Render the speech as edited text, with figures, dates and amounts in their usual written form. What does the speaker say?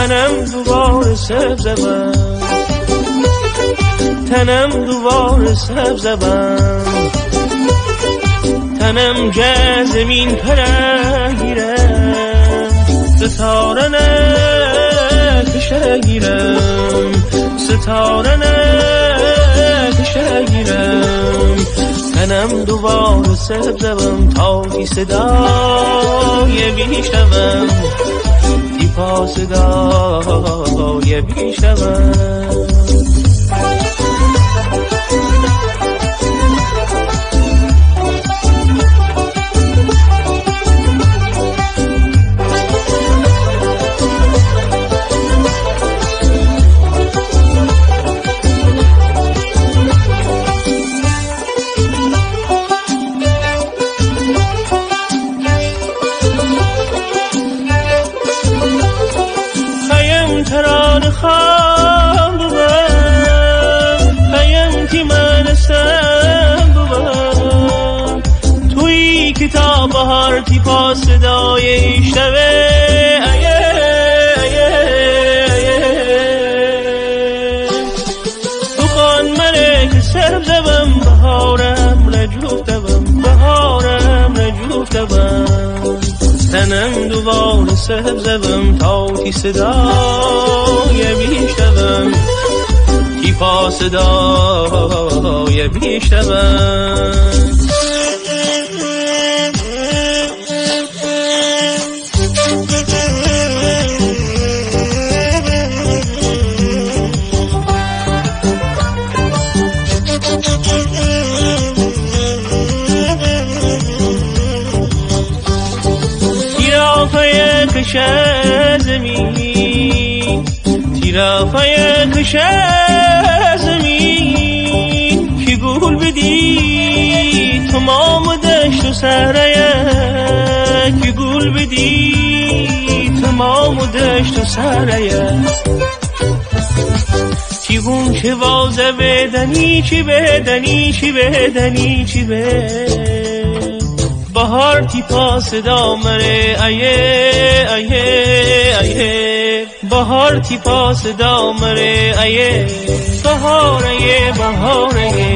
تنم دوباره سبزم، تنم دوباره سبزم، تنم جزمین پرگیرم، ستاره نکشگیرم، ستاره نکشگیرم. تنم دوباره سبزم تا کی صدای بیشتم، تی پا صدای بیشتم. ترانه خام ببم، خیم که من استم ببم، توی کتاب بهار تی پا صدای ایشتوه. بخوان منه که سرب زبم، بهارم نجوفتم، بهارم نجوفتم. تنم دوباره سبزم تا تی صدای بیشتم، تی پا صدای بیشتم. زمین تیرافای کش زمین، که گل بدی تمام دشت و سهره، که گل بدی تمام دشت و سهره. چیگون چه وازه بدنی، چی بدنی، چی بدنی، چی بدنی. بهار تی پا صدا مره، ایه ایه ایه. بهار تی پا صدا مره، ایه بهار، ایه بهار، ایه.